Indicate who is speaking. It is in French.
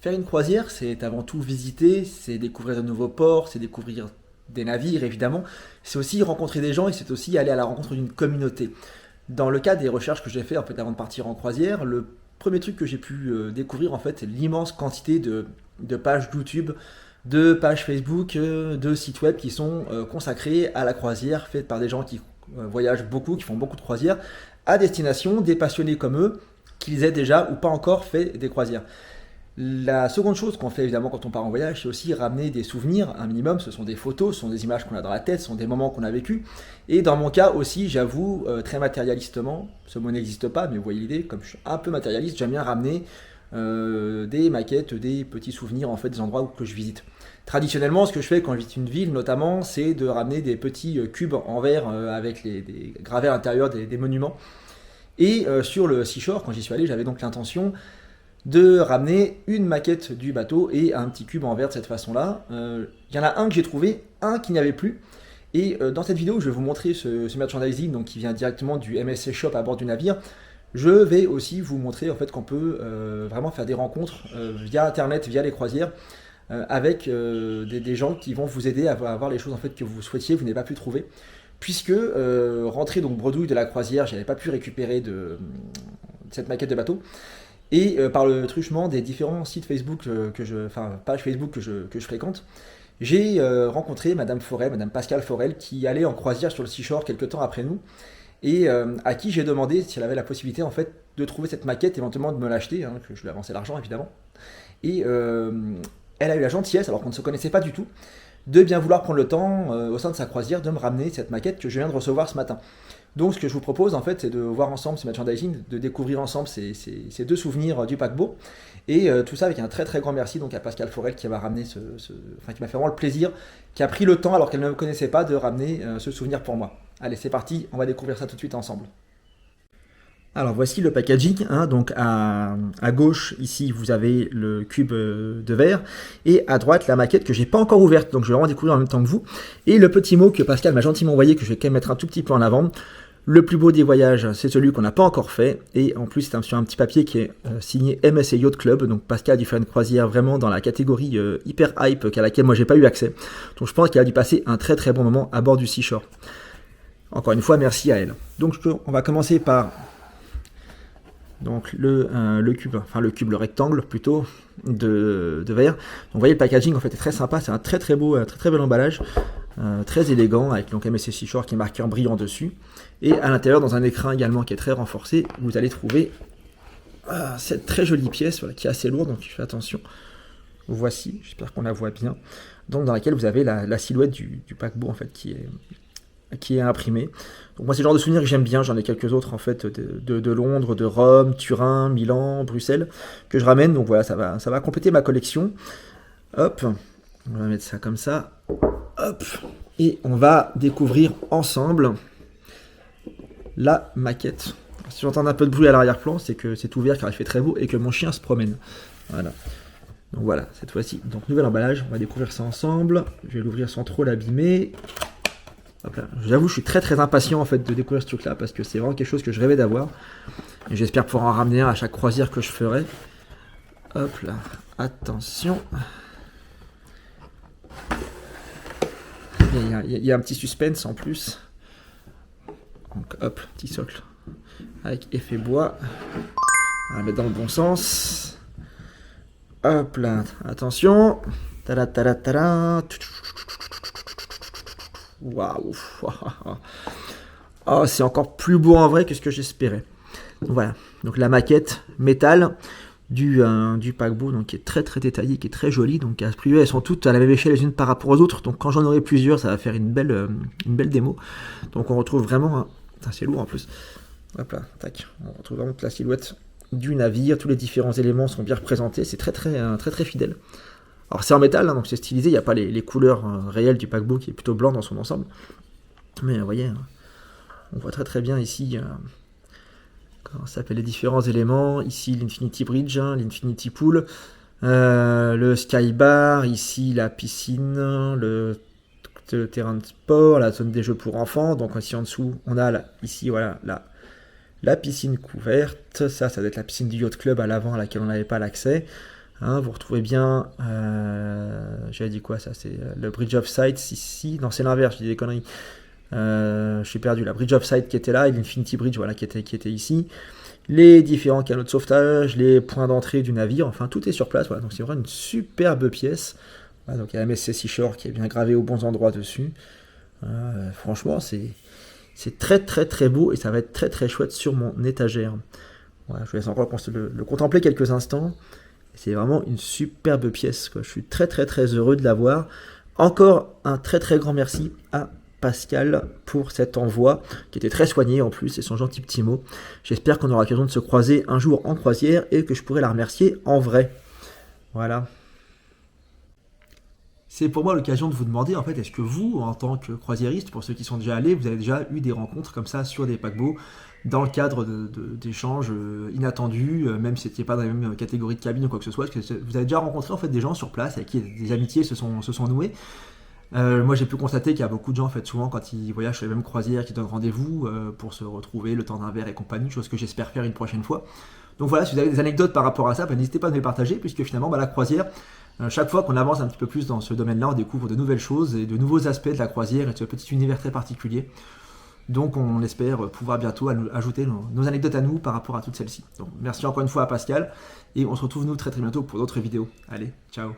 Speaker 1: Faire une croisière, c'est avant tout visiter, c'est découvrir de nouveaux ports, c'est découvrir des navires évidemment, c'est aussi rencontrer des gens et c'est aussi aller à la rencontre d'une communauté. Dans le cas des recherches que j'ai fait en fait avant de partir en croisière, le premier truc que j'ai pu découvrir en fait, c'est l'immense quantité de pages YouTube, de pages Facebook, de sites web qui sont consacrés à la croisière, faites par des gens qui voyagent beaucoup, qui font beaucoup de croisières, à destination des passionnés comme eux, qu'ils aient déjà ou pas encore fait des croisières. La seconde chose qu'on fait évidemment quand on part en voyage, c'est aussi ramener des souvenirs, un minimum, ce sont des photos, ce sont des images qu'on a dans la tête, ce sont des moments qu'on a vécu. Et dans mon cas aussi, j'avoue, très matérialistement, ce mot n'existe pas, mais vous voyez l'idée, comme je suis un peu matérialiste, j'aime bien ramener des maquettes, des petits souvenirs en fait des endroits que je visite. Traditionnellement, ce que je fais quand je visite une ville notamment, c'est de ramener des petits cubes en verre avec des gravés à l'intérieur des monuments. Et sur le Seashore, quand j'y suis allé, j'avais donc l'intention de ramener une maquette du bateau et un petit cube en verre de cette façon-là. Il y en a un que j'ai trouvé, un qui n'y avait plus. Et dans cette vidéo, je vais vous montrer ce merchandising donc, qui vient directement du MSC Shop à bord du navire. Je vais aussi vous montrer en fait, qu'on peut vraiment faire des rencontres via Internet, via les croisières, avec des gens qui vont vous aider à avoir les choses en fait, que vous souhaitiez, vous n'avez pas pu trouver. Puisque rentré donc bredouille de la croisière, j'avais pas pu récupérer de cette maquette de bateau. Et par le truchement des différents sites Facebook enfin pages Facebook que je fréquente, j'ai rencontré Madame Forel, Madame Pascale Forel, qui allait en croisière sur le Seashore quelques temps après nous, et à qui j'ai demandé si elle avait la possibilité en fait de trouver cette maquette, éventuellement de me l'acheter, hein, que je lui avançais l'argent évidemment. Et elle a eu la gentillesse, alors qu'on ne se connaissait pas du tout, de bien vouloir prendre le temps au sein de sa croisière de me ramener cette maquette que je viens de recevoir ce matin. Donc ce que je vous propose en fait c'est de voir ensemble ce merchandising, de découvrir ensemble ces deux souvenirs du paquebot et tout ça avec un très très grand merci donc à Pascal Forel qui m'a ramené enfin qui m'a fait vraiment le plaisir, qui a pris le temps alors qu'elle ne me connaissait pas de ramener ce souvenir pour moi. Allez c'est parti, on va découvrir ça tout de suite ensemble. Alors voici le packaging, hein, donc à gauche ici vous avez le cube de verre et à droite la maquette que j'ai pas encore ouverte, donc je vais vraiment découvrir en même temps que vous. Et le petit mot que Pascal m'a gentiment envoyé que je vais quand même mettre un tout petit peu en avant. Le plus beau des voyages, c'est celui qu'on n'a pas encore fait, et en plus c'est sur un petit papier qui est signé MSC Yacht Club, donc Pascal a dû faire une croisière vraiment dans la catégorie hyper hype à laquelle moi j'ai pas eu accès. Donc je pense qu'elle a dû passer un très très bon moment à bord du Seashore. Encore une fois, merci à elle. Donc on va commencer par donc le cube, enfin le rectangle plutôt de verre. Donc vous voyez le packaging en fait est très sympa, c'est un très très beau, très bel emballage, très élégant avec donc MSC Seashore qui est marqué en brillant dessus. Et à l'intérieur dans un écrin également qui est très renforcé, vous allez trouver cette très jolie pièce voilà, qui est assez lourde donc faites attention. Voici, j'espère qu'on la voit bien. Donc dans laquelle vous avez la silhouette du paquebot en fait qui est imprimé. Donc moi c'est le genre de souvenir que j'aime bien, j'en ai quelques autres en fait de Londres, de Rome, Turin, Milan, Bruxelles, que je ramène, donc voilà, ça va compléter ma collection. Hop, on va mettre ça comme ça, hop, et on va découvrir ensemble la maquette. Si j'entends un peu de bruit à l'arrière-plan, c'est que c'est ouvert car il fait très beau et que mon chien se promène. Voilà. Donc voilà, cette fois-ci, donc nouvel emballage, on va découvrir ça ensemble. Je vais l'ouvrir sans trop l'abîmer. J'avoue, je suis très très impatient en fait de découvrir ce truc-là parce que c'est vraiment quelque chose que je rêvais d'avoir. Et j'espère pouvoir en ramener un à chaque croisière que je ferai. Hop là, attention. Il y a un petit suspense en plus. Donc hop, petit socle avec effet bois. On va mettre dans le bon sens. Hop là, attention. Tada tada tada. Waouh. Oh, c'est encore plus beau en vrai que ce que j'espérais. Voilà, donc la maquette métal du paquebot, donc qui est très très détaillée, qui est très jolie. Donc à ce priori, elles sont toutes à la même échelle les unes par rapport aux autres. Donc quand j'en aurai plusieurs, ça va faire une belle démo. Donc on retrouve vraiment, putain, c'est lourd en plus. Hop là, tac. On retrouve vraiment la silhouette du navire. Tous les différents éléments sont bien représentés. C'est très très fidèle. Alors c'est en métal, hein, donc c'est stylisé. Il n'y a pas les couleurs réelles du paquebot qui est plutôt blanc dans son ensemble. Mais vous voyez, on voit très très bien ici. Comment s'appellent les différents éléments. Ici l'Infinity Bridge, hein, l'Infinity Pool, le Skybar, ici la piscine, le terrain de sport, la zone des jeux pour enfants. Donc ici en dessous, on a ici voilà la piscine couverte. Ça doit être la piscine du Yacht Club à l'avant à laquelle on n'avait pas l'accès. Hein, vous retrouvez bien, j'avais dit quoi ça, c'est le Bridge of Sight ici, non c'est l'inverse, je dis des conneries. Je suis perdu, la Bridge of Sight qui était là et l'Infinity Bridge voilà, qui était ici. Les différents canaux de sauvetage, les points d'entrée du navire, enfin tout est sur place. Voilà, donc c'est vraiment une superbe pièce. Voilà, donc il y a MSC Seashore qui est bien gravé aux bons endroits dessus. Franchement, c'est très très très beau et ça va être très très chouette sur mon étagère. Voilà, je vous laisse encore le contempler quelques instants. C'est vraiment une superbe pièce, quoi. Je suis très très très heureux de l'avoir. Encore un très très grand merci à Pascal pour cet envoi qui était très soigné en plus et son gentil petit mot. J'espère qu'on aura l'occasion de se croiser un jour en croisière et que je pourrai la remercier en vrai. Voilà. C'est pour moi l'occasion de vous demander, en fait, est-ce que vous, en tant que croisiériste, pour ceux qui sont déjà allés, vous avez déjà eu des rencontres comme ça sur des paquebots, dans le cadre d'échanges inattendus, même si c'était pas dans la même catégorie de cabine ou quoi que ce soit, est-ce que vous avez déjà rencontré en fait des gens sur place avec qui des amitiés se sont nouées. Moi j'ai pu constater qu'il y a beaucoup de gens en fait souvent quand ils voyagent sur les mêmes croisières qui donnent rendez-vous pour se retrouver le temps d'un verre et compagnie, chose que j'espère faire une prochaine fois. Donc voilà, si vous avez des anecdotes par rapport à ça, n'hésitez pas à nous les partager, puisque finalement la croisière, chaque fois qu'on avance un petit peu plus dans ce domaine-là, on découvre de nouvelles choses et de nouveaux aspects de la croisière et de ce petit univers très particulier. Donc on espère pouvoir bientôt ajouter nos anecdotes à nous par rapport à toutes celles-ci. Donc merci encore une fois à Pascal, et on se retrouve nous très très bientôt pour d'autres vidéos. Allez, ciao.